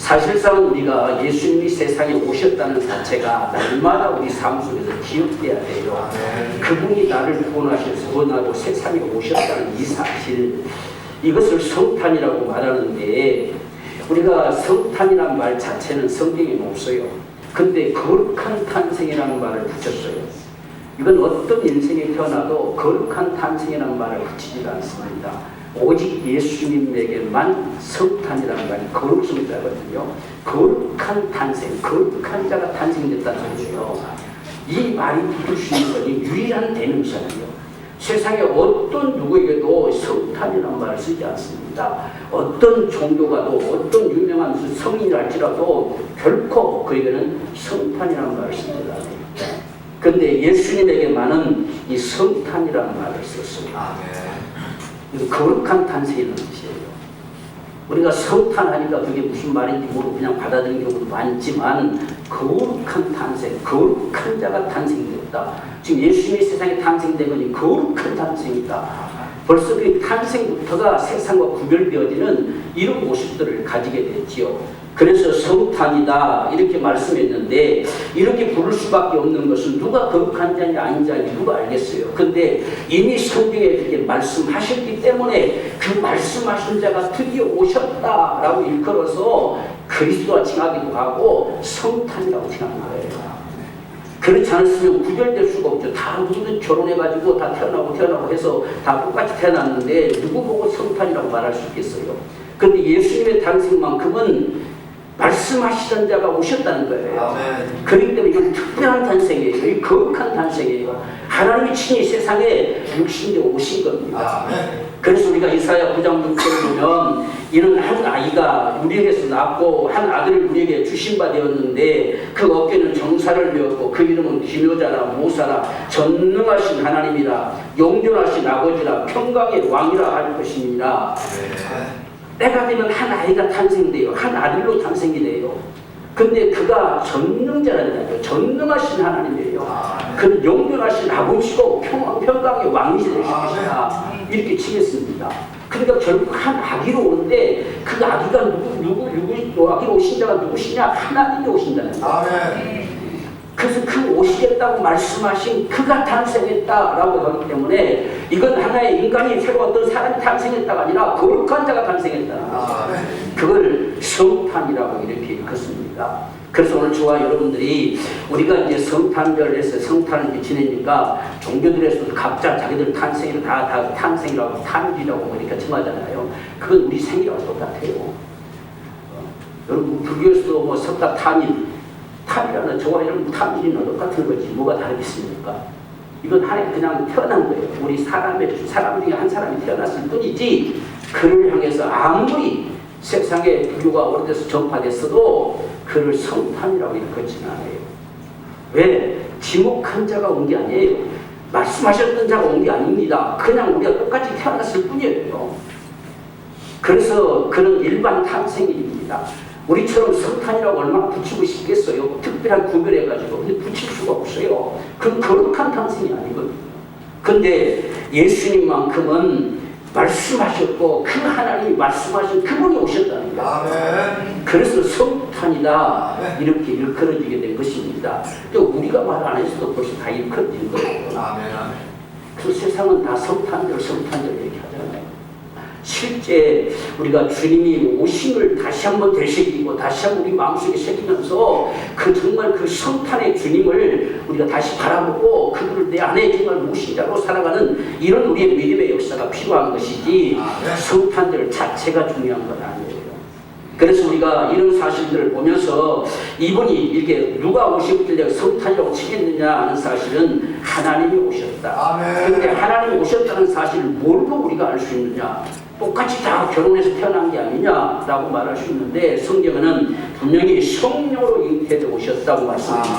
사실상 우리가 예수님이 세상에 오셨다는 자체가 날마다 우리 삶 속에서 기억돼야 돼요. 그분이 나를 구원하고 세상에 오셨다는 이 사실, 이것을 성탄이라고 말하는데, 우리가 성탄이라는 말 자체는 성경에 없어요. 근데 거룩한 탄생이라는 말을 붙였어요. 이건 어떤 인생에 태어나도 거룩한 탄생이라는 말을 붙이지 않습니다. 오직 예수님에게만 성탄이라는 말이 거룩성자거든요. 거룩한 탄생, 거룩한 자가 탄생됐다는 소리예요. 이 말이 붙을 수 있는 것이 유일한 대명사예요. 세상에 어떤 누구에게도 성탄이라는 말을 쓰지 않습니다. 어떤 종교가도 어떤 유명한 성인이랄지라도 결코 그에게는 성탄이라는 말을 쓰지 않아요. 그런데 예수님에게만은 이 성탄이라는 말을 썼습니다. 거룩한 탄생이라는 뜻이에요. 우리가 성탄하니까 그게 무슨 말인지 모르고 그냥 받아들이는 경우도 많지만, 거룩한 탄생, 거룩한 자가 탄생됐다. 지금 예수님이 세상에 탄생된 것이 거룩한 탄생이다. 벌써 그 탄생부터가 세상과 구별되어지는 이런 모습들을 가지게 됐지요. 그래서 성탄이다 이렇게 말씀했는데, 이렇게 부를 수밖에 없는 것은 누가 거룩한 자냐 아닌 자냐 누가 알겠어요. 근데 이미 성경에 그렇게 말씀하셨기 때문에 그 말씀하신 자가 드디어 오셨다라고 일컬어서 그리스도와 칭하기도 하고 성탄이라고 칭하는 거예요. 그렇지 않았으면 구별될 수가 없죠. 다 누구든 결혼해가지고 다 태어나고 해서 다 똑같이 태어났는데 누구 보고 성탄이라고 말할 수 있겠어요. 그런데 예수님의 탄생만큼은 말씀하시던 자가 오셨다는 거예요. 아멘. 그렇기 때문에 이건 특별한 탄생이에요. 이 거룩한 탄생이에요. 하나님이 친히 세상에 육신되어 오신 겁니다. 아멘. 그래서 우리가 이사야 9장 6절을 보면, 이는 한 아이가 우리에게서 낳고 한 아들을 우리에게 주신 바 되었는데 그 어깨는 정사를 메었고 그 이름은 기묘자라 모사라 전능하신 하나님이라 영존하신 아버지라 평강의 왕이라 할 것이니라. 때가 되면 한 아이가 탄생돼요. 한 아들로 탄생이 돼요. 근데 그가 전능자라는 거죠. 전능하신 하나님이에요. 그는 영존하신 아버지고 평강의 왕이 되실 것이다. 이렇게 치겠습니다. 그러니까 결국 한 아기로 오는데 그 아기가 누구 아기로 오신 자가 누구시냐? 하나님이 오신다는 거예요. 그래서 그 오시겠다고 말씀하신 그가 탄생했다라고 하기 때문에 이건 하나의 인간이 새로 어떤 사람이 탄생했다가 아니라 거룩한 자가 탄생했다는 거죠. 그걸 성탄이라고 이렇게 읽었습니다. 그래서 오늘 저와 여러분들이 우리가 이제 성탄절에서 성탄을 지내니까 종교들에서도 각자 자기들 탄생을 다 탄생이라고 탄일이라고 이렇게 칭하잖아요. 그건 우리 생이라고 똑같아요. 여러분 불교에서도 뭐 석가 탄일, 탄이라는 저와 여러분 탄일이는 똑같은 거지 뭐가 다르겠습니까? 이건 하나님 그냥 태어난 거예요. 우리 사람 중에 한 사람이 태어났을 뿐이지 그를 향해서 아무리 세상에 불교가 오래돼서 전파됐어도 그를 성탄이라고 일컫지는 않아요. 왜? 지목한 자가 온 게 아니에요. 말씀하셨던 자가 온 게 아닙니다. 그냥 우리가 똑같이 태어났을 뿐이에요. 그래서 그는 일반 탄생일입니다. 우리처럼 성탄이라고 얼마나 붙이고 싶겠어요. 특별한 구별해가지고. 근데 붙일 수가 없어요. 그건 거룩한 탄생이 아니거든요. 근데 예수님만큼은 말씀하셨고 그 하나님이 말씀하신 그분이 오셨다는 거예요. 그래서 성탄이다 이렇게 일컬어지게 된 것입니다. 또 우리가 말 안 해서도 벌써 다 일컬어진 거예요. 그 세상은 다 성탄절 이렇게 하잖아요. 실제 우리가 주님이 오심을 다시 한번 되새기고 다시 한번 우리 마음속에 새기면서 그 정말 그 성탄의 주님을 우리가 다시 바라보고 그분을 내 안에 정말 무신자로 살아가는 이런 우리의 믿음의 역사가 필요한 것이지 성탄절 자체가 중요한 건 아니에요. 그래서 우리가 이런 사실들을 보면서 이분이 이렇게 누가 오셨길래 성탄이라고 치겠느냐 하는 사실은 하나님이 오셨다. 그런데 하나님이 오셨다는 사실을 뭘로 우리가 알 수 있느냐? 똑같이 다 결혼해서 태어난 게 아니냐라고 말할 수 있는데 성경에는 분명히 성령으로 잉태되어 오셨다고 말씀합니다.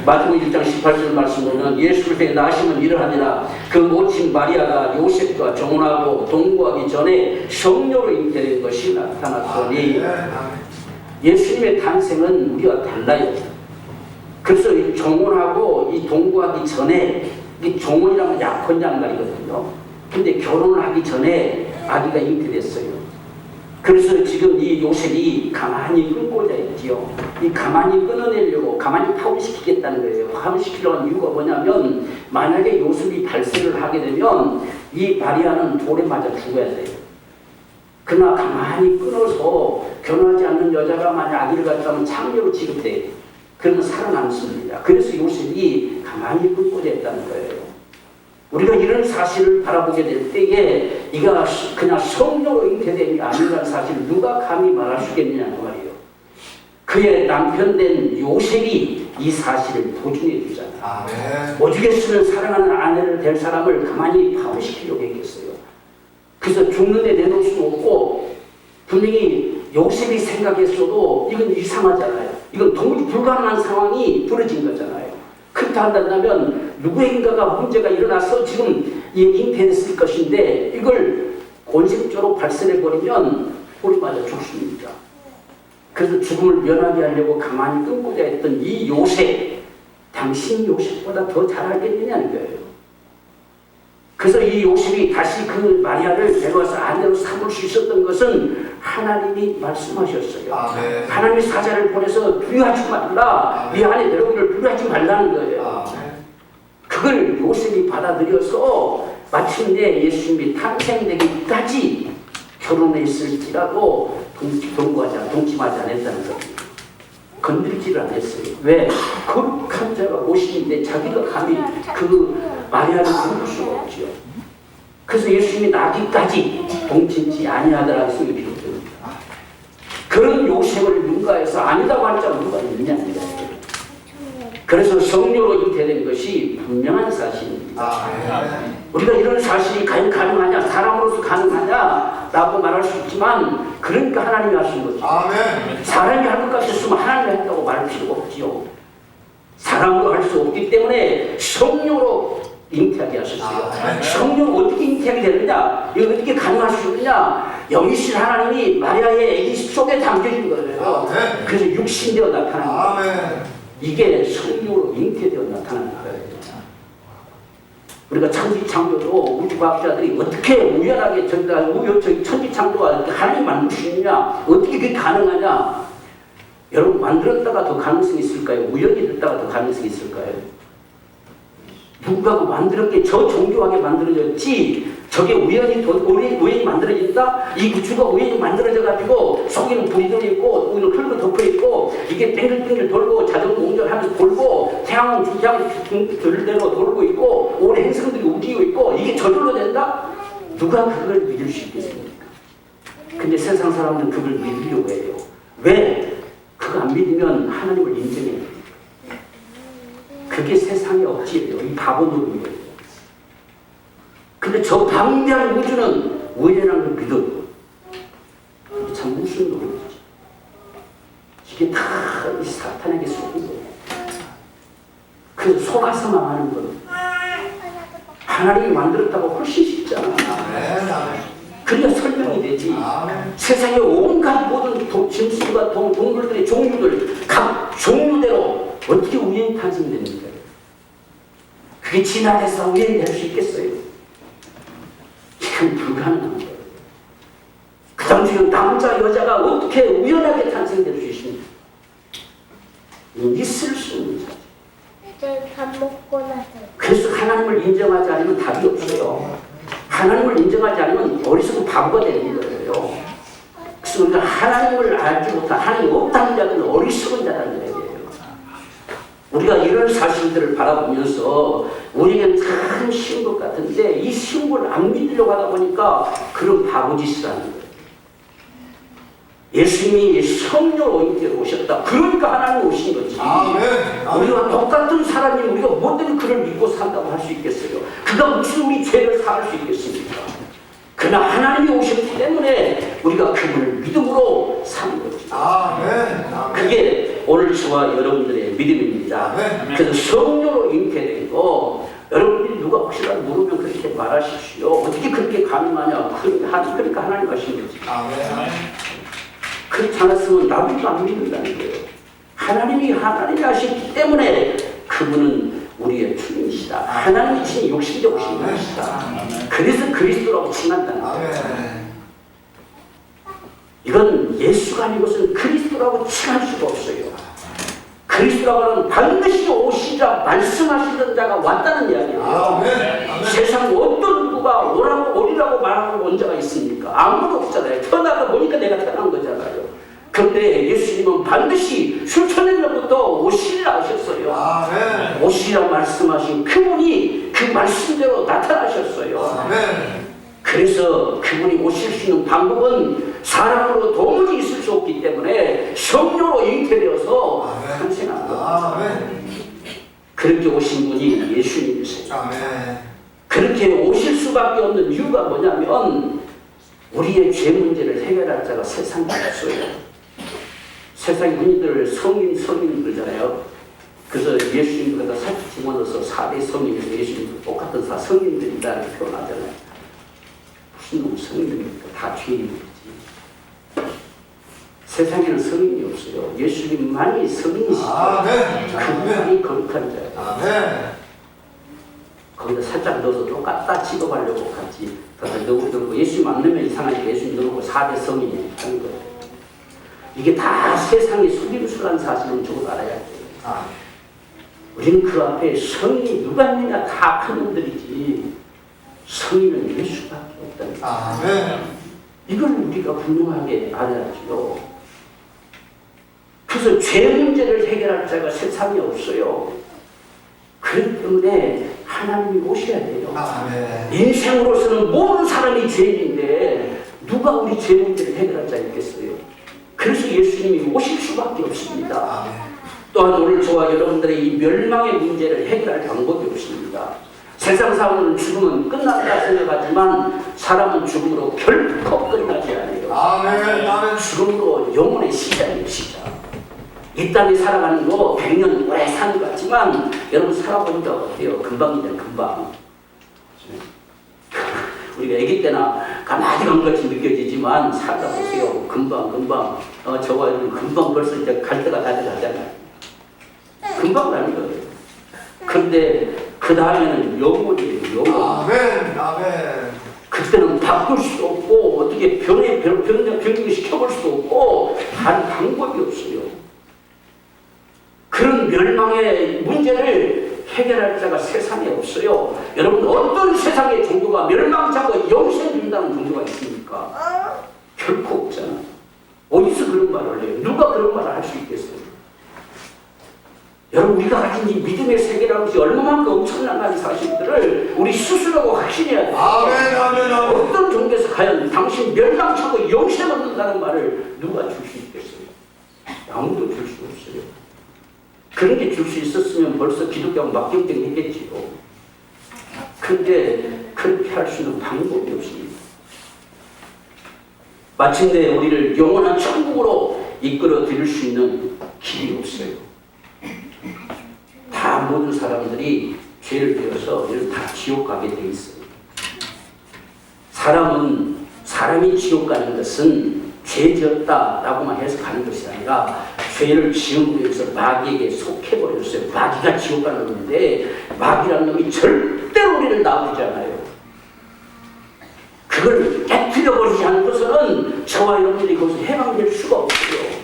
마태복음 1장 18절 말씀으로는 예수를 통해 나심은 이러하니라 그 모친 마리아가 요셉과 정혼하고 동거하기 전에 성령으로 잉태된 것이 나타났더니 예수님의 탄생은 우리와 달라요. 그래서 이 정혼하고 이 동거하기 전에 이 정혼이라는 약혼 양말이거든요. 근데 결혼을 하기 전에 아기가 잉태됐어요. 그래서 지금 이 요셉이 가만히 끊고 없지요. 이 가만히 끊어내려고 가만히 파괴시키겠다는 거예요. 파괴시키려고 하는 이유가 뭐냐면 만약에 요셉이 발세를 하게 되면 이 마리아는 돌에 맞아 죽어야 돼요. 그러나 가만히 끊어서 결혼하지 않는 여자가 만약 아기를 갖다면 창녀로 취급돼요. 그러면 살아남습니다. 그래서 요셉이 가만히 끊고자 했다는 거예요. 우리가 이런 사실을 바라보게 될 때에 이가 그냥 성령으로 잉태됨이 아니라는 사실을 누가 감히 말할 수 있겠느냐는 말이에요. 그의 남편 된 요셉이 이 사실을 보증해 주잖아요. 오죽했으면 사랑하는 아내를 될 사람을 가만히 파괴시키려고 했겠어요. 그래서 죽는데 내놓을 수 없고 분명히 요셉이 생각했어도 이건 이상하잖아요. 이건 도무지 불가능한 상황이 벌어진 거잖아요. 그렇다 한다면 누구인가가 문제가 일어나서 지금 잉태됐을 것인데 이걸 권색적으로 발설해버리면 돌이 맞아 죽습니다. 그래서 죽음을 면하게 하려고 가만히 끊고자 했던 이 요셉, 당신 요셉보다 더 잘 알겠느냐는 거예요. 그래서 이 요셉이 다시 그 마리아를 데려와서 아내로 삼을 수 있었던 것은 하나님이 말씀하셨어요. 하나님이 사자를 보내서 두려워하지 말라. 이 아내 데려오기를 두려워하지 말라는 거예요. 그걸 요셉이 받아들여서 마침내 예수님이 탄생되기까지 결혼했을지라도 동침하지 않았다는 거예요. 건드리지를 않았어요. 왜? 거룩한 자가 오시는데 자기가 감히 그 마리아를 부를 수가 없지요. 그래서 예수님이 나기까지 동침치 아니하더라 했음이 비롯됩니다. 그런 요셉을 능가해서 아니다고 할 자가 누가 있느냐는 거예요. 그래서 성령으로 잉태된 것이 분명한 사실입니다. 우리가 이런 사실이 과연 가능하냐, 사람으로서 가능하냐 라고 말할 수 있지만 그러니까 하나님이 하신 거죠. 사람이 할 것 같았으면 하나님이 했다고 말할 필요가 없지요. 사람으로 할 수 없기 때문에 성령으로 잉태하게 하셨어요. 성령 어떻게 잉태하게 되느냐, 이거 어떻게 가능할 수 있느냐, 영이신 하나님이 마리아의 애기 속에 담겨진 거예요. 그래서 육신되어 나타난 거예요. 이게 성령으로 잉태되어 나타나는 거예요. 우리가 천지창조도 우주과학자들이 어떻게 우연하게 천지창조가 하나님 만들 수 있느냐, 어떻게 그게 가능하냐. 여러분, 만들었다가 더 가능성이 있을까요? 우연히 됐다가 더 가능성이 있을까요? 누가 만들었기에 저 정교하게 만들어졌지, 저게 우연히 만들어진다? 이 우주가 우연히 만들어져가지고 속에는 불이 들어있고 위는 흙으로 덮어있고 이게 뱅글뱅글 돌고 자전거 운전하면서 돌고 태양은 들대로 돌고 있고 오래 행성들이 움직이고 있고 이게 저절로 된다? 누가 그걸 믿을 수 있겠습니까? 근데 세상 사람들은 그걸 믿으려고 해요. 왜? 그거 안 믿으면 하나님을 인정해요. 그게 세상의 억지예요. 이 바보 노릇이에요. 근데 저 방대한 우주는 우연이라는 걸 믿어요. 참 무슨 노릇이지. 이게 다 이 사탄에게 속은 거예요. 그래서 속아서 망하는 거는 하나님이 만들었다고 훨씬 쉽잖아. 그래야 설명이 되지. 세상의 온갖 모든 짐승과 동물들의 종류들, 각 종류대로 어떻게 우연히 탄생됩니까? 그게 진화돼서 우연히 될 수 있겠어요? 이건 불가능한 거예요. 그 당시에 남자, 여자가 어떻게 우연하게 탄생될 수 있습니까? 있을 수 있는 사실. 밥 먹고 나서. 그래서 하나님을 인정하지 않으면 답이 없어요. 하나님을 인정하지 않으면 어리석은 바보가 되는 거예요. 그래서 우리가 하나님을 알지 못한, 하나님이 없다는 자들은 어리석은 자라는 거예요. 우리가 이런 사실들을 바라보면서 우리에겐 참 쉬운 것 같은데 이 쉬운 걸 안 믿으려고 하다 보니까 그런 바보짓을 하는 거예요. 예수님이 성령으로 잉태로 오셨다. 그러니까 하나님이 오신 거지. 우리가 똑같은 사람이 우리가 뭐든지 그를 믿고 산다고 할 수 있겠어요? 그가 무슨 우리 죄를 사할 수 있겠습니까? 그러나 하나님이 오셨기 때문에 우리가 그분을 믿음으로 사는 거죠. 그게 오늘 저와 여러분들의 믿음입니다. 그래서 성령으로 잉태되고 여러분들이 누가 혹시라도 모르면 그렇게 말하십시오. 어떻게 그렇게 가능하냐? 그러니까 하나님 하신 거지. 그렇지 않았으면 나도 안 믿는다는 거예요. 하나님이 하셨기 때문에 그분은 우리의 주님이시다. 하나님이 친 육신적 오신 분이시다. 그래서 그리스도라고 칭한다는 거예요. 이건 예수가 아니고서는 그리스도라고 칭할 수가 없어요. 그리스도라고 하는 반드시 오시리라 말씀하시던 자가 왔다는 이야기예요. 아멘. 세상 어떤 누가 오리라고 말하고 온 자가 있습니까? 아무도 없잖아요. 태어나다 보니까 내가 태어난 거잖아요. 그런데 예수님은 반드시 수천년 전부터 오시리라 하셨어요. 아멘. 오시리라 말씀하신 그분이 그 말씀대로 나타나셨어요. 아멘. 그래서 그분이 오실 수 있는 방법은 사람으로 도무지 있을 수 없기 때문에 성령으로 잉태되어서 탄생한 거예요. 아멘. 그렇게 오신 분이 예수님이세요. 아멘. 그렇게 오실 수밖에 없는 이유가 뭐냐면 우리의 죄 문제를 해결할 자가 세상에 없어요. 세상 흔히들 성인 그러잖아요. 그래서 예수님 거기다 살짝 집어넣어서 4대 성인에서 예수님도 똑같은 성인들이다 이렇게 표현하잖아요. 무슨 놈 성인입니까? 다 죄인이지. 세상에는 성인이 없어요. 예수님만이 성인이시죠. 아멘. 그분만이 거룩한 자예요. 아멘. 거기다 살짝 넣어서 똑같다 취급하려고 같이 넣고 예수님 안 넣으면 이상하지. 예수님 넣고 4대 성인이 하는 거예요. 이게 다 세상의 속임수란 사실은 적어도 알아야 돼요. 우리는 그 앞에 성인이 누가 있느냐 다 큰 놈들이지. 성인은 예수밖에 없다는 거예요. 아멘. 이걸 우리가 분명하게 알아야죠. 그래서 죄 문제를 해결할 자가 세상에 없어요. 그렇기 때문에 하나님이 오셔야 돼요. 아멘. 인생으로서는 모든 사람이 죄인인데 누가 우리 죄 문제를 해결할 자 있겠어요? 그래서 예수님이 오실 수밖에 없습니다. 아멘. 또한 오늘 저와 여러분들의 이 멸망의 문제를 해결할 방법이 없습니다. 세상 사람은 죽음은 끝났다 생각하지만 사람은 죽음으로 결코 끝나지 않아요. 아멘. 아멘. 죽음으로 영혼의 시작이에요. 시작. 이 땅에 살아가는 거 100년 오래 사는 것 같지만 여러분 살아본 적 어때요? 금방이잖아요. 금방. 우리가 아기 때나 가만히 간 것이 느껴지지만 살다 보세요. 금방 저와 여러분 금방 벌써 이제 갈 때가 다 돼가잖아요. 금방 가는 거예요. 근데 그 다음에는 영원이에요. 영원. 아멘. 아멘. 그때는 바꿀 수도 없고 어떻게 변경시켜볼 수도 없고 다른 방법이 없어요. 그런 멸망의 문제를 해결할 자가 세상에 없어요. 여러분 어떤 세상의 종교가 멸망자고 영생된다는 종교가 있습니까? 결코 없잖아요. 어디서 그런 말을 해요? 누가 그런 말을 할 수 있겠어요? 여러분 우리가 가진 이 믿음의 세계라는 것이 얼마만큼 엄청난 사실들을 우리 스스로가 확신해야 돼요. 아멘. 아멘. 아멘. 어떤 종교에서 과연 당신 멸망차고 영생 얻는다는 말을 누가 줄 수 있겠어요? 아무도 줄 수 없어요. 그런 게 줄 수 있었으면 벌써 기독교가 막경쟁했겠지요. 그런데 그렇게 할 수 있는 방법이 없습니다. 마침내 우리를 영원한 천국으로 이끌어 드릴 수 있는 길이 없어요. 다 모든 사람들이 죄를 지어서 다 지옥 가게 돼 있어요. 사람이 지옥 가는 것은 죄 지었다라고만 해서 가는 것이 아니라 죄를 지음으로 해서 마귀에게 속해버렸어요. 마귀가 지옥 가는 건데 마귀라는 놈이 절대로 우리를 놔두지 않아요. 그걸 깨뜨려버리지 않고서는 저와 여러분들이 거기서 해방될 수가 없어요.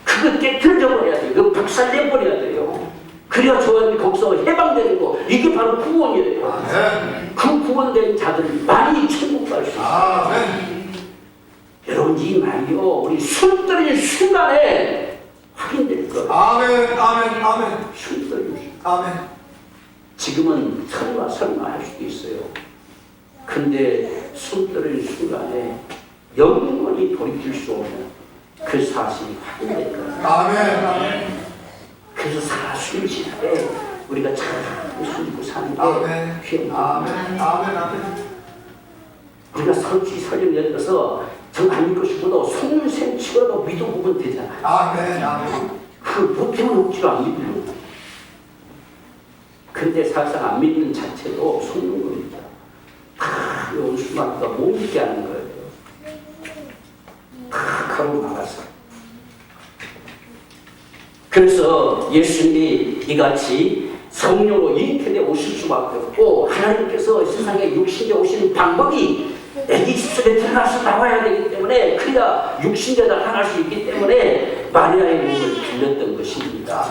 그걸 깨뜨려버려야 돼요. 그걸 박살내버려야 돼요. 그래야 저와 여러분이 거기서 해방되는 거. 이게 바로 구원이에요. 아멘. 그 구원된 자들이 많이 천국 갈 수 있어요. 아멘. 여러분 이 말이요 우리 숨 떨어진 순간에 확인될 거예요. 아멘. 아멘. 아멘. 숨 떨어진 아멘. 지금은 설마 할 수도 있어요. 근데 숨 떨어진 순간에 영원히 돌이킬 수 없는 그 사실이 확인될 거예요. 아멘. 아멘. 그래서 숨 쉴 때 우리가 잘 숨고 사는 게 아멘. 필요합니다. 아멘. 아멘. 아멘. 우리가 설령 예를 들어서 정안 믿고 싶어도 속눈샘 치고라도 믿어보면 되잖아요. 아멘. 아멘. 그 못하면 억지로 안 믿어요. 근데 사실상 안 믿는 자체도 속는 겁니다. 다 원수마귀가 못 믿게 하는 거예요. 다 가로 나가서. 그래서 예수님이 이같이 성령으로 잉태되어 오실 수밖에 없고 하나님께서 세상에 육신에 오시는 방법이 애기 집속에 들어가서 나와야 되기 때문에 그래야 육신대가 당할 수 있기 때문에 마리아의 몸을 빌렸던 것입니다.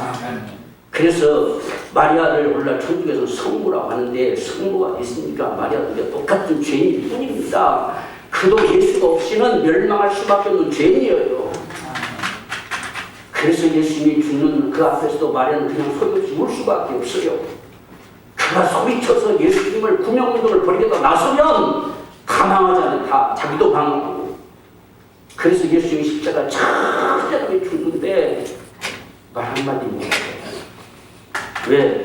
그래서 마리아를 오늘날 천주교에서 성모라고 하는데 성모가 있으니까 마리아도 똑같은 죄인일 뿐입니다. 그도 예수가 없이는 멸망할 수밖에 없는 죄인이에요. 그래서 예수님이 죽는 그 앞에서도 마리아는 그냥 소리 없이 울 수밖에 없어요. 그가 소리쳐서 예수님을 구명운동을 벌이려다 나서면 다 망하잖아요. 다 자기도 방황하고. 그래서 예수님이 십자가 천천히 죽는데 말 한마디 못해요. 왜?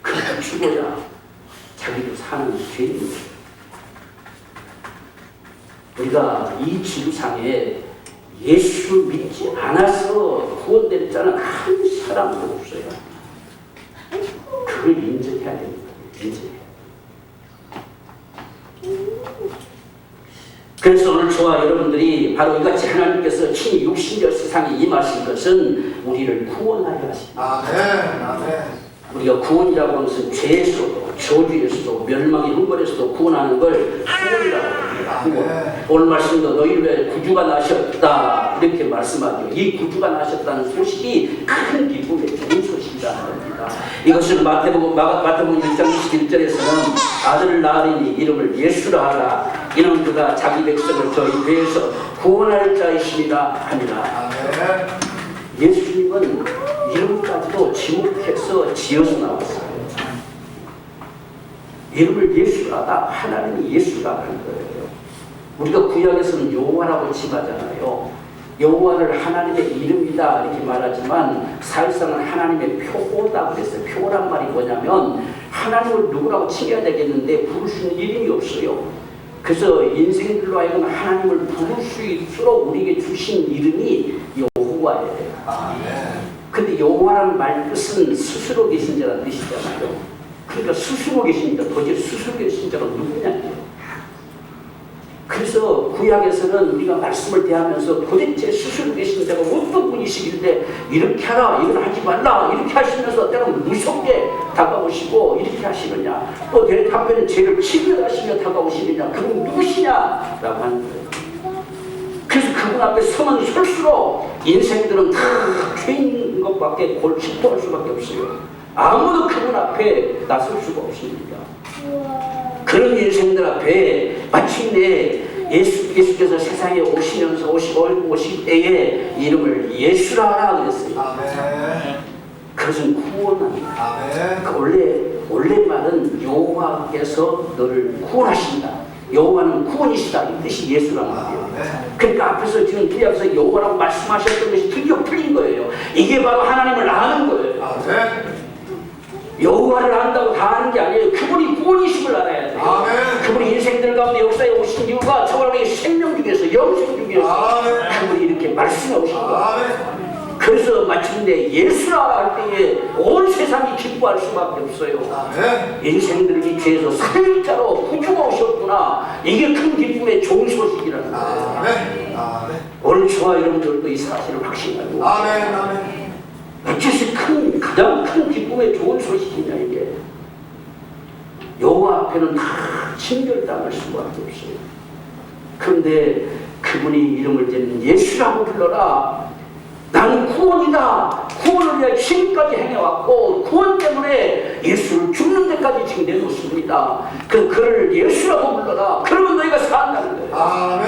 그가 죽어야 자기도 사는 죄인이에요. 우리가 이 지구상에 예수 믿지 않아서 구원된 자는 한 사람도 없어요. 그걸 인정해야 됩니다. 인정해야. 그래서 오늘 저와 여러분들이 바로 이같이 하나님께서 친히 육신적 세상에 임하신 것은 우리를 구원하려 하십니다. 아멘. 우리가 구원이라고 하는 것은 죄에서도 저주에서도 멸망의 형벌에서도 구원하는 걸 구원이라고 합니다. 구원. 오늘 말씀도 너희를 위해 구주가 나셨다 이렇게 말씀하죠. 이 구주가 나셨다는 소식이 큰 기쁨의 좋은 소식이라는 겁니다. 이것을 마태복음 1장 21절에서는 아들을 낳으리니 이름을 예수라 하라. 이는 그가 자기 백성을 저희 죄에서 구원할 자이시니라 하니라. 예수님은 이름까지도 지목해서 지어서 나왔어요. 이름을 예수라다. 하나님이 예수라고 하는 거예요. 우리가 구약에서는 여호와라고 칭하잖아요. 여호와를 하나님의 이름이다 이렇게 말하지만 사실상은 하나님의 표고다 그랬어요. 표고란 말이 뭐냐면 하나님을 누구라고 칭해야 되겠는데 부를 수 있는 이름이 없어요. 그래서 인생들로 하여금 하나님을 부를 수 있도록 우리에게 주신 이름이 여호와예요. 근데 여호와라는 말 뜻은 스스로 계신 자라는 뜻이잖아요. 그러니까 스스로 계신 자, 도대체 스스로 계신 자가 누구냐고요. 그래서 구약에서는 우리가 말씀을 대하면서 도대체 스스로 계신 자가 어떤 분이시길래 이렇게 하라, 이걸 하지 말라 이렇게 하시면서 때로는 무섭게 다가오시고 이렇게 하시느냐, 또 한편은 죄를 치료하시며 다가오시느냐, 그분 누구시냐라고 하는 거예요. 그래서 그분 앞에 서면 설수록 인생들은 다 죄인 것밖에 골칫할 수밖에 없어요. 아무도 그분 앞에 나설 수가 없습니다. 그런 인생들 앞에 마침내 예수께서 세상에 오시면서 오실 때에 이름을 예수라 하라 그랬어요. 그것은 구원합니다. 원래 말은 여호와께서 너를 구원하신다. 여호와는 구원이시다 이 뜻이 예수라는 말이에요. 그러니까 앞에서 지금 구약에서 여호와라고 말씀하셨던 것이 드디어 풀린 거예요. 이게 바로 하나님을 아는 거예요. 여호와를 안다고 다 아는 게 아니에요. 그분이 구원이심을 알아야 돼요. 그분이 인생들 가운데 역사에 오신 이유가 저번에 생명 중에서 영생 중에서 그분이 이렇게 말씀해 오신 거예요. 그래서 마침내 예수라 할 때에 온 세상이 기뻐할 수밖에 없어요. 인생들을 이 죄에서 살자로 구주가 오셨구나. 이게 큰 기쁨의 좋은 소식이라는 거예요. 오늘 저와 여러분들도 이 사실을 확신하고 어째서 가장 큰 기쁨의 좋은 소식이냐 이게. 여호와 앞에는 다 징벌당할 수밖에 없어요. 그런데 그분이 이름을 대는 예수라고 불러라. 나는 구원이다. 구원을 위해 지금까지 행해왔고 구원 때문에 예수를 죽는 데까지 지금 내놓습니다. 그를 예수라고 불러라. 그러면 너희가 산다는 거예요.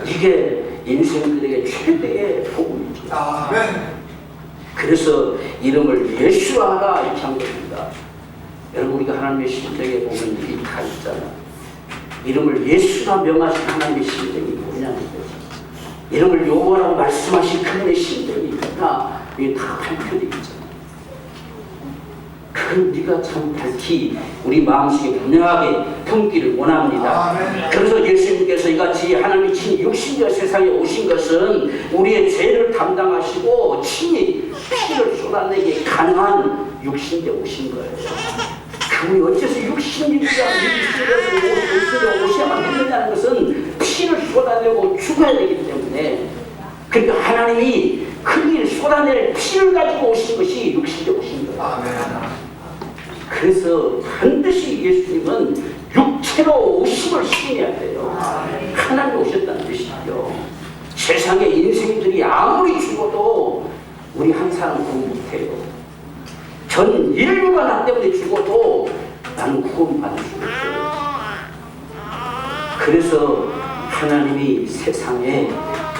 이게 인생들에게 최대의 복음이죠. 그래서 이름을 예수라 하라 이렇게 한 겁니다. 여러분 우리가 하나님의 심정에 보면 이게 다 있잖아요. 이름을 예수라 명하신 하나님의 심정이 뭐냐는 거죠. 이름을 여호와라고 말씀하신 그분의 심정이 있구나. 이게 다 발표되어 있잖아요. 그걸 우리가 참 밝히 우리 마음속에 분명하게 품기를 원합니다. 그래서 예수님께서 이같이 하나님이 친히 육신적 세상에 오신 것은 우리의 죄를 담당하시고 친히 피를 쏟아내게 가능한 육신에 오신 거예요. 그분이 어째서 육신이라 오셔야만 했느냐는 것은 피를 쏟아내고 죽어야 되기 때문에, 그러니까 하나님이 흘릴 쏟아낼 피를 가지고 오신 것이 육신에 오신 거예요. 그래서 반드시 예수님은 육체로 오심을 시인해야 돼요. 하나님 오셨다는 뜻이죠. 세상의 인생들이 아무리 죽어도 우리 한 사람 구원 못해요. 전 인류가 나 때문에 죽어도 나는 구원받을 수 없어요. 그래서 하나님이 세상에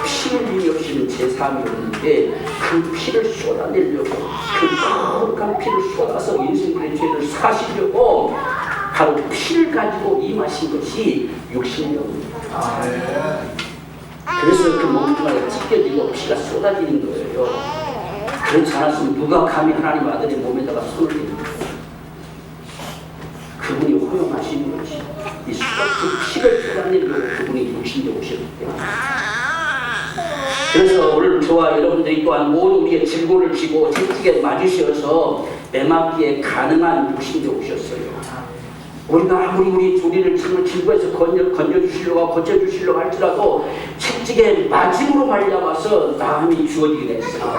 피를 흘리시는 제사함이 없는데 그 피를 쏟아내려고 그 거룩한 피를 쏟아서 인생들의 죄를 사시려고 바로 피를 가지고 임하신 것이 육신령입니다. 그래서 그 몸뚱아리가 찢겨지고 피가 쏟아지는 거예요. 그렇지 않았으면 누가 감히 하나님 아들의 몸에다가 손을 댑니까? 그분이 허용하시는 것이 이 그 피를 쏟아내려고 그분이 육신에 오셨기 때문에. 그래서 오늘 저와 여러분들이 또한 모두 우리의 질고를 지고 채찍에 맞으셔서 매맞기에 가능한 육신에 오셨어요. 우리가 아무리 우리를 정말 질고해서 건져주시려고 고쳐주시려고 할지라도 채찍에 맞음으로 말려와서 마음이 주어지게 됐어요.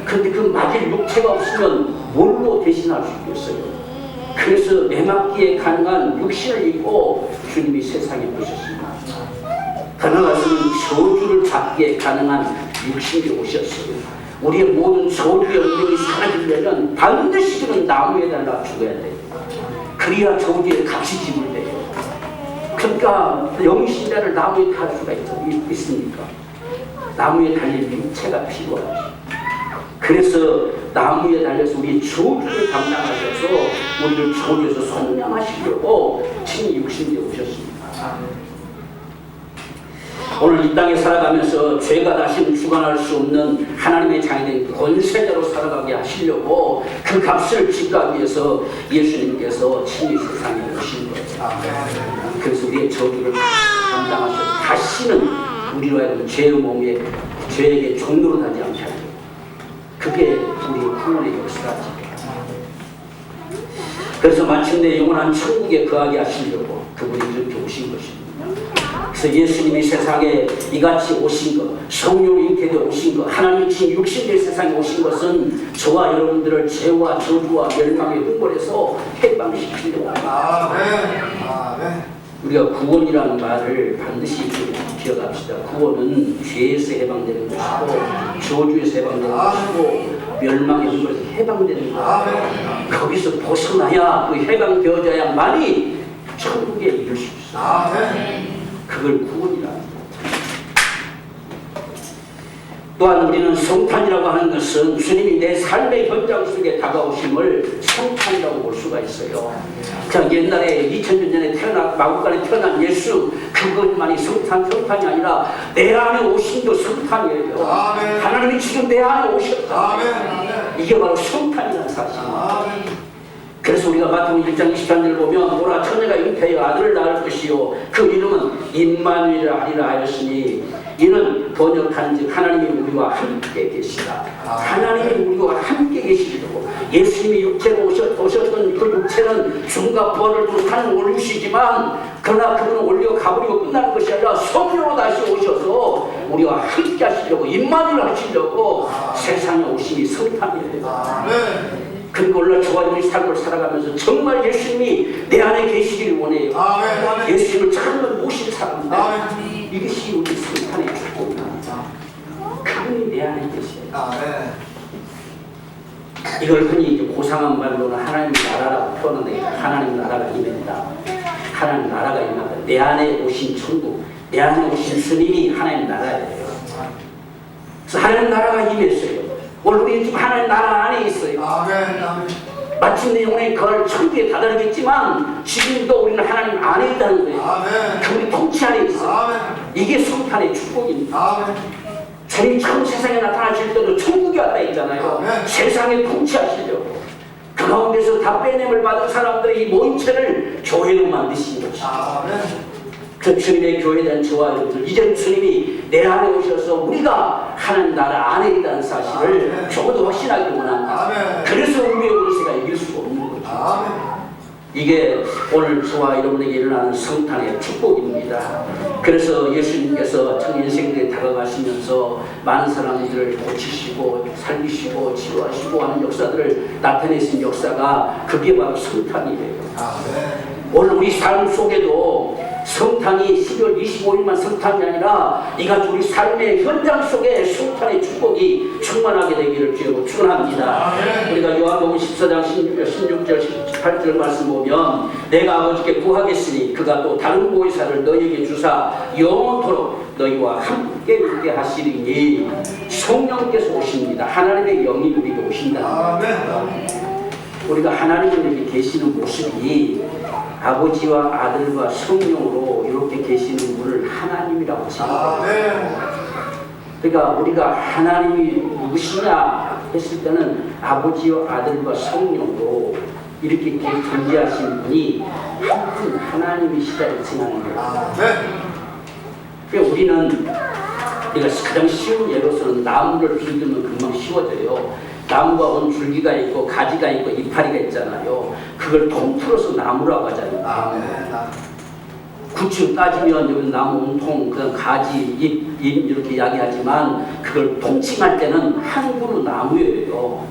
그런데 그 맞을 육체가 없으면 뭘로 대신할 수 있겠어요? 그래서 매맞기에 가능한 육신을 입고 주님이 세상에 오셨습니다. 더 나아가서는 저주를 잡기에 가능한 육신이 오셨어요. 우리의 모든 저주의 운명이 사라지려면 반드시 그는 나무에 달라 죽어야 돼요. 그래야 저주의 값이 지불돼요. 그러니까 영신자를 나무에 달 수가 있습니까? 나무에 달릴 육체가 필요하죠. 그래서 나무에 달려서 우리 저주를 감당하셔서 우리를 저주에서 선량하시려고 친히 육신에 오셨습니다. 오늘 이 땅에 살아가면서 죄가 다시는 주관할 수 없는 하나님의 자녀된 권세자로 살아가게 하시려고 그 값을 지불하기 위해서 예수님께서 친히 세상에 오신 거예요. 그래서 우리의 저주를 감당하셔서 다시는 우리로 하여금 죄의 몸에 죄에게 종로로 하지 않게 하는 거예요. 그게 우리의 구원의 역사지. 그래서 마침내 영원한 천국에 거하게 하시려고 그분이 그렇게 오신 것입니다. 그래서 예수님이 세상에 이같이 오신 것, 성령으로 잉태되어 오신 것, 하나님이 진 육신의 세상에 오신 것은 저와 여러분들을 죄와 저주와 멸망의 흥벌에서 해방시키려고 합니다. 우리가 구원이라는 말을 반드시 기억합시다. 구원은 죄에서 해방되는 것이고 저주에서 해방되는 것이고 멸망의 흥벌에서 해방되는 것이고 거기서 벗어나야 그 해방되어져야만이 천국에 이를 수 있어요. 그걸 구원이라 합니다. 또한 우리는 성탄이라고 하는 것은 주님이 내 삶의 현장 속에 다가오심을 성탄이라고 볼 수가 있어요. 자, 옛날에 2000년 전에 마국간에 태어난 예수 그것만이 성탄이 아니라 내 안에 오심도 성탄이에요. 하나님이 지금 내 안에 오셨다. 이게 바로 성탄이라는 사실입니다. 그래서 우리가 마태복음 1장 23절을 보면 보라 처녀가 잉태하여 아들을 낳을 것이요 그 이름은 임마누엘이라 하리라 하였으니 이는 번역한즉 하나님이 우리와 함께 계시다. 하나님이 우리와 함께 계시고 예수님이 육체로 오셨던 그 육체는 죽음과 부활을 못하는 원루시지만 그러나 그분은 올려 가버리고 끝나는 것이 아니라 성령으로 다시 오셔서 우리와 함께 하시려고 임마누엘 하시려고 세상에 오심이 성탄이에요. 그리고 오늘 저와 우리 삶을 살아가면서 정말 예수님이 내 안에 계시기를 원해요. 예수님을 정말 모신 사람들 이것이 우리 성탄의 축복입니다. 그분이 내 안에 계셔요. 이걸 흔히 고상한 말로는 하나님 나라라고 표현하는데 하나님 나라가 임한다. 하나님 나라가 임한다. 내 안에 오신 천국, 내 안에 오신 스님이 하나님 나라예요. 그래서 하나님 나라가 임했어요. 오늘 우리 지금 하나님 나라 안에 있어요. 마침내 영혼의 거할 천국에 다다르겠지만 지금도 우리는 하나님 안에 있다는 거예요. 그분이 통치 안에 있어요. 이게 성탄의 축복입니다. 주님이 처음 세상에 나타나실 때도 천국이 왔다 했잖아요. 세상에 통치하시려고. 그 가운데서 다 빼냄을 받은 사람들의 이 모임체를 교회로 만드신 것입니다. 그 주님의 교회에 대한 저와 여러분들 이제는 주님이 내 안에 오셔서 우리가 하나님 나라 안에 있다는 사실을 조금 더 확신하기 원합니다. 그래서 우리의 권세가 이길 수가 없는 거죠. 이게 오늘 저와 여러분에게 일어나는 성탄의 축복입니다. 그래서 예수님께서 참 인생들에 다가가시면서 많은 사람들을 고치시고 살리시고 치료하시고 하는 역사들을 나타내신 역사가 그게 바로 성탄이에요. 오늘 우리 삶 속에도 성탄이 12월 25일만 성탄이 아니라 이같이 우리 삶의 현장 속에 성탄의 축복이 충만하게 되기를 주여 축원합니다. 우리가 요한복음 14장 16절 18절 말씀 보면 내가 아버지께 구하겠으니 그가 또 다른 보혜사를 너희에게 주사 영원토록 너희와 함께 있게 하시리니 성령께서 오십니다. 하나님의 영이 우리에게 오신다. 우리가 하나님을 이렇게 계시는 모습이 아버지와 아들과 성령으로 이렇게 계시는 분을 하나님이라고 생각합니다. 그러니까 우리가 하나님이 누구시냐 했을 때는 아버지와 아들과 성령으로 이렇게 존재하신 분이 한 분 하나님이시다고 생각하는 거예요. 그러니까 우리는 우리가 가장 쉬운 예로서는 나무를 빌드면 금방 쉬워져요. 나무가 온 줄기가 있고 가지가 있고 이파리가 있잖아요. 그걸 통틀어서 나무라고 하잖아요. 구층 따지면 여기 나무 온통 그다음 가지 잎 이렇게 이야기하지만 그걸 통칭할 때는 한 그루 나무예요.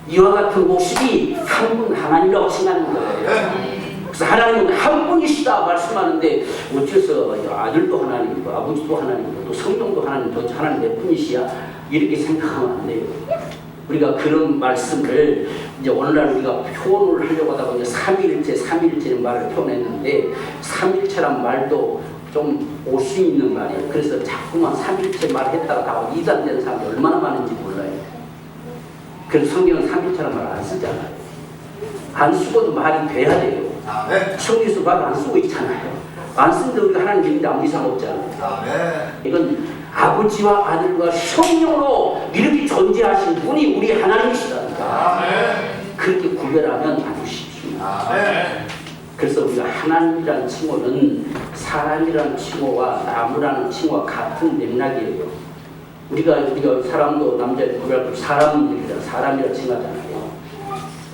이와 같은 모습이 한 분 하나님이라고 생각하는 거예요. 그래서 하나님은 한 분이시다 말씀하는데 어째서 아들도 하나님이고 아버지도 하나님이고 또 성령도 하나님이고 하나님 몇 분이시야 이렇게 생각하면 안 돼요. 우리가 그런 말씀을 이제 오늘날 우리가 표현을 하려고 하다 보니 삼위일체는 말을 표현했는데 삼위일체란 말도 좀 오수 있는 말이에요. 그래서 자꾸만 삼위일체 말을 했다가 다 이단되는 사람이 얼마나 많은지 몰라요. 그래서 성경은 삼위일체란 말을 안 쓰잖아요. 안 쓰고도 말이 돼야 돼요. 성경에서 말 안 쓰고 있잖아요. 안 쓰는데 우리가 하나님 믿는데 아무 이상 없잖아요. 이건 아버지와 아들과 성령으로 이렇게 존재하신 분이 우리 하나님이시다니까. 그렇게 구별하면 아주 쉽습니다. 그래서 우리가 하나님이라는 칭호는 사람이라는 칭호와 나무라는 칭호와 같은 맥락이에요. 우리가 사람도 남자를 구별할 때 사람이라고 칭하잖아요.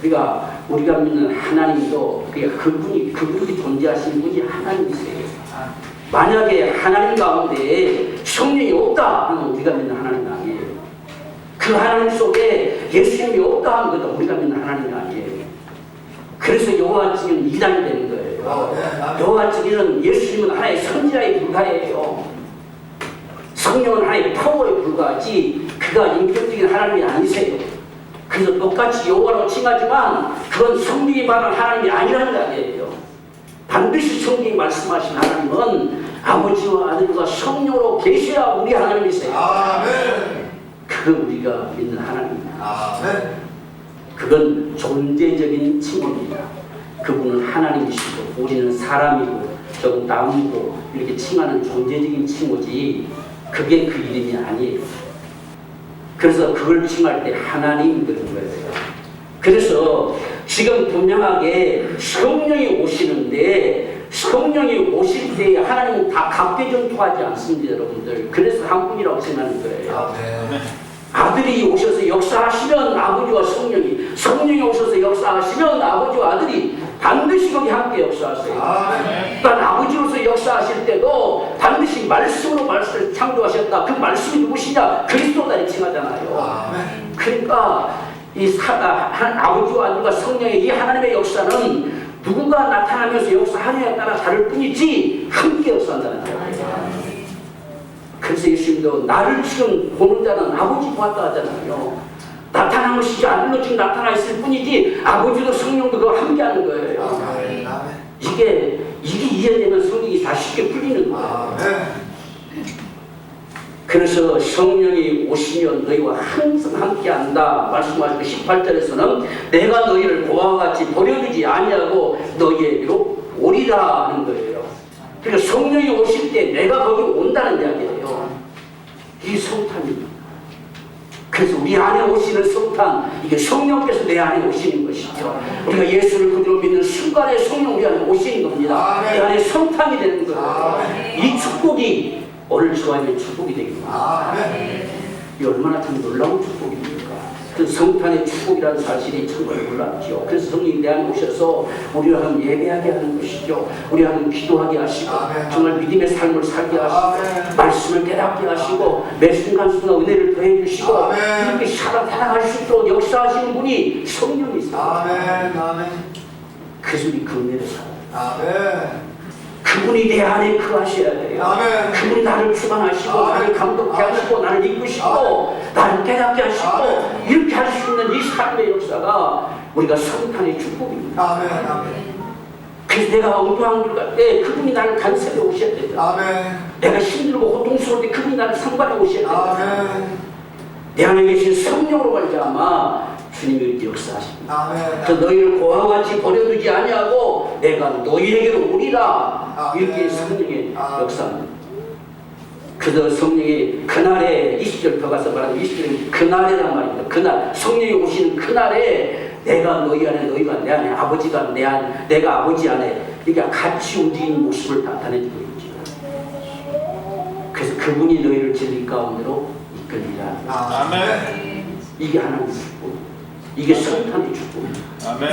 우리가 믿는 하나님도 그분이 존재하신 분이 하나님이세요. 만약에 하나님 가운데 성령이 없다 하면 우리가 믿는 하나님이 아니에요. 그 하나님 속에 예수님이 없다 하면 그것도 우리가 믿는 하나님이 아니에요. 그래서 여호와 증인은 이단이 되는 거예요. 여호와 증인은 예수님은 하나의 선지자에 불과해요. 성령은 하나의 파워에 불과하지 그가 인격적인 하나님이 아니세요. 그래서 똑같이 여호와로 칭하지만 그건 성령이 말하는 하나님이 아니라는 이야기예요. 반드시 성경이 말씀하신 하나님은 아버지와 아들과 성령으로 계셔야 우리 하나님이세요. 그건 우리가 믿는 하나님입니다. 그건 존재적인 칭호입니다. 그분은 하나님이시고 우리는 사람이고 저는 나무고 이렇게 칭하는 존재적인 칭호지 그게 그 이름이 아니에요. 그래서 그걸 칭할 때 하나님 그런 거예요. 그래서 지금 분명하게 성령이 오시는데 성령이 오실 때 하나님은 다 각계전투하지 않습니다, 여러분들. 그래서 한 분이라고 생각하는 거예요. 아들이 오셔서 역사하시면 아버지와 성령이 오셔서 역사하시면 아버지와 아들이 반드시 거기 함께 역사하세요. 그러니까 아버지로서 역사하실 때도 반드시 말씀으로 말씀을 창조하셨다. 그 말씀이 누구시냐? 그리스도다 칭하잖아요. 그러니까 아버지와 아들과 성령의 이 하나님의 역사는 누구가 나타나면서 역사하느냐에 따라 다를 뿐이지 함께 역사한다는 거예요. 그래서 예수님도 나를 지금 보는 자는 아버지 보았다 하잖아요. 나타난 것이지 아들로 지금 나타나 있을 뿐이지 아버지도 성령도 그와 함께하는 거예요. 이게 이해되면 성령이 다 쉽게 풀리는 거예요. 그래서 성령이 오시면 너희와 항상 함께한다 말씀하시고 18절에서는 내가 너희를 고아와 같이 버려두지 아니하고 너희에게로 오리라 하는 거예요. 그러니까 성령이 오실 때 내가 거기 온다는 이야기예요. 이 성탄입니다. 그래서 우리 안에 오시는 성탄, 이게 성령께서 내 안에 오시는 것이죠. 우리가 예수를 그대로 믿는 순간에 성령 우리 안에 오시는 겁니다. 내 안에 성탄이 되는 거예요. 이 축복이 오늘 저와의 축복이 되겠습니다. 이 얼마나 참 놀라운 축복입니까? 그 성탄의 축복이라는 사실이 정말 놀랍죠. 그래서 성령이 내 안에 오셔서 우리를 하면 예배하게 하는 것이죠. 우리 하면 기도하게 하시고 정말 믿음의 삶을 살게 하시고 말씀을 깨닫게 하시고 매 순간순간 은혜를 더해 주시고 이렇게 살아갈 수 있도록 역사하시는 분이 성령이세요. 그래서 우리 그 은혜를 살아요. 아멘. 그분이 내 안에 거하셔야 돼요. 아멘. 그분이 나를 주관하시고 아멘. 나를 감독케 아멘. 하시고 나를 이끄시고 아멘. 나를 깨닫게 하시고 아멘. 이렇게 할 수 있는 이 삶의 역사가 우리가 성탄의 축복입니다. 아멘. 아멘. 그래서 내가 엉뚱한 길 갈 때 그분이 나를 간섭해 오셔야 되죠. 아멘. 내가 힘들고 고통스러울 때 그분이 나를 상관해 오셔야 되죠. 아멘. 내 안에 계신 성령으로 말미암아 주님이 이렇게 역사하십니다. 아멘. 그 너희를 고아와 같이 버려두지 아니하고 내가 너희에게로 오리라. 아멘. 이렇게 성령의 아멘. 역사입니다. 그저 성령이 그날에 20절 더 가서 말하면 20절은 그날이란 말입니다. 그날 성령이 오시는 그날에 내가 너희 안에 너희가 내 안에 아버지가 내 안에 내가 아버지 안에 그러니까 같이 움직이는 모습을 나타내주고 있죠. 그래서 그분이 너희를 진리 가운데로 이끌리라. 아멘. 이게 하나님의 축복, 이게 성탄의 축복입니다. 아멘.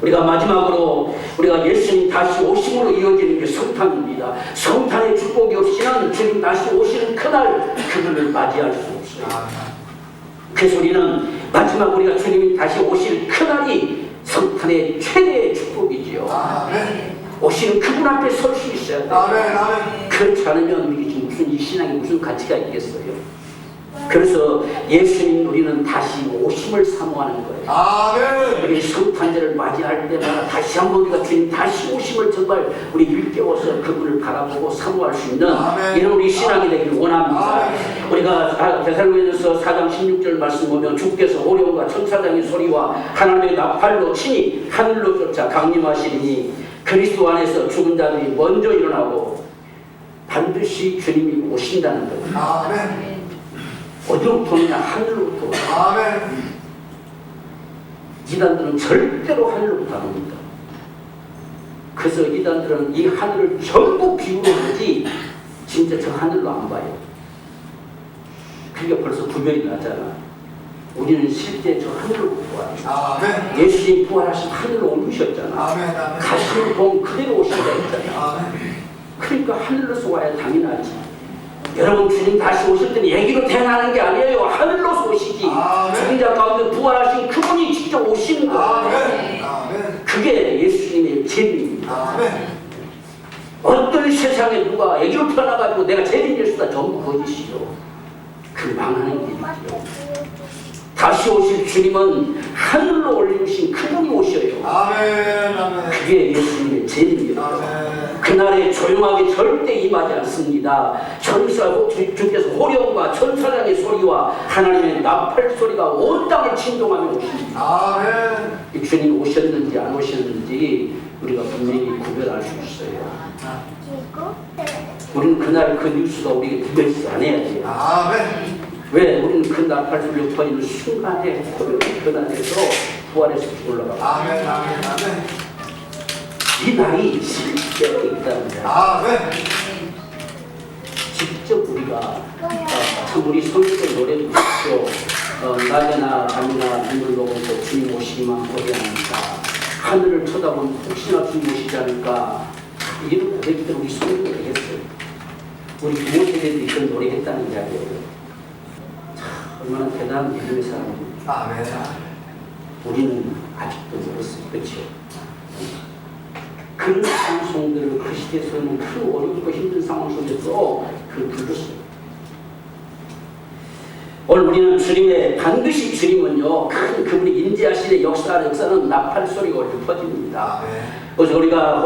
우리가 마지막으로 우리가 예수님 다시 오심으로 이어지는 게 성탄입니다. 성탄의 축복이 없이는 주님 다시 오시는 그날 그분을 맞이할 수 없어요. 그래서 우리는 마지막 우리가 주님이 다시 오실 그날이 성탄의 최대의 축복이지요. 아멘. 오시는 그분 앞에 설 수 있어야 돼요. 아멘. 아멘. 그렇지 않으면 우리 지금 무슨 이 신앙에 무슨 가치가 있겠어요? 그래서 예수님 우리는 다시 오심을 사모하는 거예요. 아멘. 우리 성탄절을 맞이할 때마다 다시 한번 우리가 주님 다시 오심을 정말 우리 일깨워서 그분을 바라보고 사모할 수 있는 아멘. 이런 우리 신앙이 되길 원합니다. 아멘. 우리가 데살로니가서 4장 16절 말씀 보면 주께서 오룡과 천사장의 소리와 하나님의 나팔로 친히 하늘로 쫓아 강림하시리니 그리스도 안에서 죽은 자들이 먼저 일어나고 반드시 주님이 오신다는 거예요. 아멘. 어디로부터 오느냐? 하늘로부터. 아멘. 이단들은 절대로 하늘로부터 안 옵니다. 그래서 이단들은 이 하늘을 전부 비우로 보지 진짜 저 하늘로 안 봐요. 그게 벌써 구별이 나잖아. 우리는 실제 저 하늘로 봐요. 아멘. 예수님 부활하신 하늘로 옮기셨잖아. 아멘. 아멘. 가시는 동 그대로 오신다 했잖아. 아멘. 그러니까 하늘로서 와야 당연하지. 여러분 주님 다시 오실 때는 얘기로 태어나는 게 아니에요. 하늘로서 오시지. 아멘. 죽은 자 가운데 부활하신 그분이 직접 오시는 거예요. 아멘. 아멘. 그게 예수님의 재림입니다. 아멘. 어떤 세상에 누가 얘기로 태어나가지고 내가 재림일 수다 전부 거짓이죠. 그 망하는 길이죠. 다시 오실 주님은 하늘로 올리신 그분이 오셔요. 아멘. 아멘. 그게 예수님의 재림입니다. 아멘. 그날에 조용하게 절대 임하지 않습니다. 주께서 호령과 천사장의 소리와 하나님의 나팔 소리가 온 땅을 진동하며 오십니다. 아멘. 이 주님 오셨는지 안 오셨는지 우리가 분명히 구별할 수 있어요. 우리는 그날 그 뉴스가 우리에게 구별이 안 해야 돼요. 아멘. 왜? 우리는 그 나팔 소리를 퍼지는 순간에 호령이 변화돼서 부활해서 올라가고 아멘. 아멘. 아멘. 이 날이 실제로 있다는 거예요. 아멘. 직접 우리가 참 우리 성경 노래도 있죠. 낮에나 밤이나 눈을 녹음고 주님 오시기만 고대합니다. 하늘을 쳐다보면 혹시나 주님 오시지 않을까 이런 고백들 우리 성경에 했어요. 우리 부모 세대도 이런 노래 했다는 이야기예요. 참 얼마나 대단한 믿음의 사람입니다. 아멘. 우리는 아직도 멀었어요. 그렇죠? 그런 찬송들을 그 시대에서는 큰 어렵고 힘든 상황 속에서 그 불렀어요. 오늘 우리는 주님의 반드시 주님은요 큰 그분이 인지하시는 역사는 나팔 소리가 울려 퍼집니다. 그래서 우리가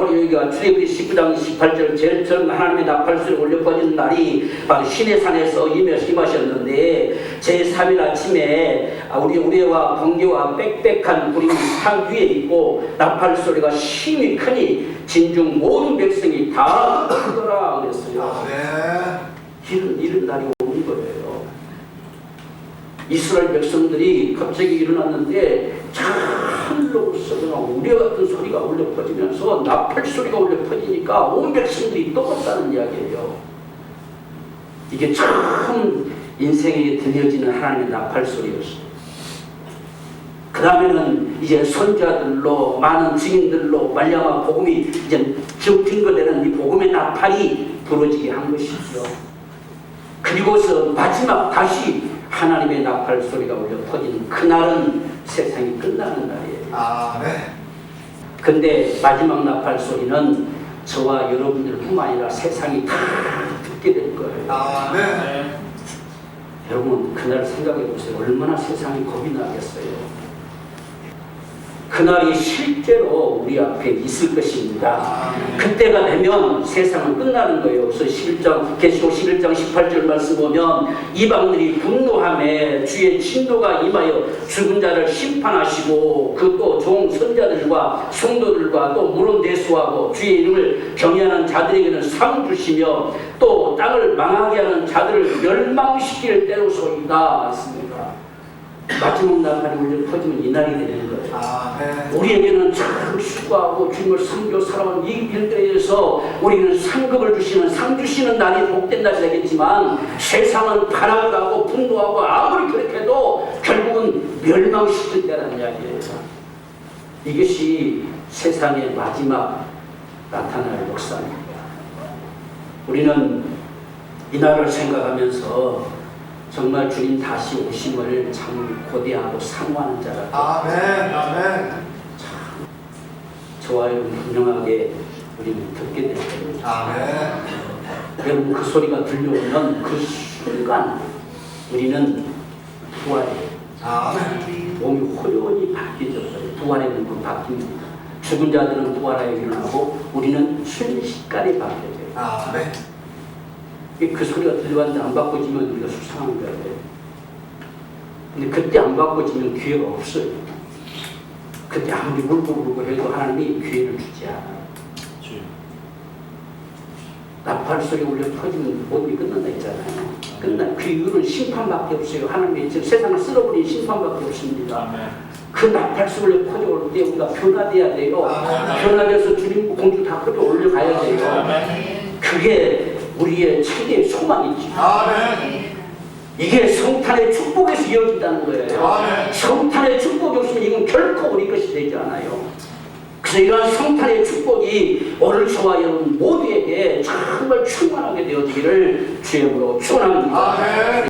출애굽기 19장 18절 제일 처음 하나님의 나팔 소리가 울려 퍼지는 날이 바로 시내산에서 임하셨는데 제3일 아침에 우리와 번개와 빽빽한 구름이 산 위에 있고 나팔 소리가 심히 크니 진중 모든 백성이 다 크더라 그랬어요. 이런 날이 오는 거예요. 이스라엘 백성들이 갑자기 일어났는데 하늘로부터 우레 같은 소리가 울려 퍼지면서 나팔 소리가 울려 퍼지니까 온 백성들이 떠났다는 이야기예요. 이게 참 인생에 들려지는 하나님의 나팔 소리였어요. 그 다음에는 이제 선자들로 많은 증인들로 말려마 복음이 이제 증거되는 이 복음의 나팔이 부러지게 한 것이죠. 그리고서 마지막 다시 하나님의 나팔 소리가 울려 퍼지는 그날은 세상이 끝나는 날이에요. 아멘. 근데 마지막 나팔 소리는 저와 여러분들뿐만 아니라 세상이 다 듣게 될 거예요. 아멘. 여러분 그날 생각해 보세요. 얼마나 세상이 겁이 나겠어요. 그날이 실제로 우리 앞에 있을 것입니다. 그때가 되면 세상은 끝나는 거예요. 그래서 계시록 11장 18절 말씀 보면 이방들이 분노함에 주의 진노가 임하여 죽은 자를 심판하시고 그 또 종 선자들과 성도들과 또 물론 대수하고 주의 이름을 경외하는 자들에게는 상 주시며 또 땅을 망하게 하는 자들을 멸망시킬 때로소이다 했습니다. 마지막 나팔이 울려 퍼지면 이날이 되는 거예요. 아멘. 우리에게는 참 수고하고 주님을 섬겨 살아온 이 일들에서 우리는 상급을 주시는 상 주시는 날이 복된 날이 되겠지만 세상은 바람가고 분노하고 아무리 그렇게 해도 결국은 멸망시킬 때라는 이야기예요. 이것이 세상의 마지막 나타날 역사입니다. 우리는 이날을 생각하면서 정말 주님 다시 오심을 참 고대하고 사모하는 자라. 아멘. 아멘. 저와 여러분 분명하게 우리는 듣게 될 겁니다. 아멘. 여러분 그 소리가 들려오면 그 순간 우리는 부활해요. 아멘. 몸이 호련히 바뀌어져 버려요. 부활에는 그 바뀝니다. 죽은 자들은 부활하여 일어나고 우리는 순식간에 바뀌어져요. 아멘. 그 소리가 들려왔는데 안 바꿔지면 우리가 수상한 거예요. 근데 그때 안 바꿔지면 기회가 없어요. 그때 아무리 울고 해도 하나님이 기회를 주지 않아요. 나팔 소리 울려 터지면 모든 게 끝난다 했잖아요. 그 이유는 심판밖에 없어요. 하나님이 지금 세상을 쓸어버린 심판밖에 없습니다. 그 나팔 소리를 퍼져올 때 우리가 변화돼야 돼요. 변화돼서 주님 공주 다 끌어 올려가야 돼요. 그게 우리의 최대의 소망이지. 아멘. 이게 성탄의 축복에서 이어진다는 거예요. 아멘. 성탄의 축복이 없으면 이건 결코 우리 것이 되지 않아요. 그래서 이러한 성탄의 축복이 오늘 저와 여러분 모두에게 정말 충만하게 되어지기를 주의 이름으로 축원합니다. 아멘.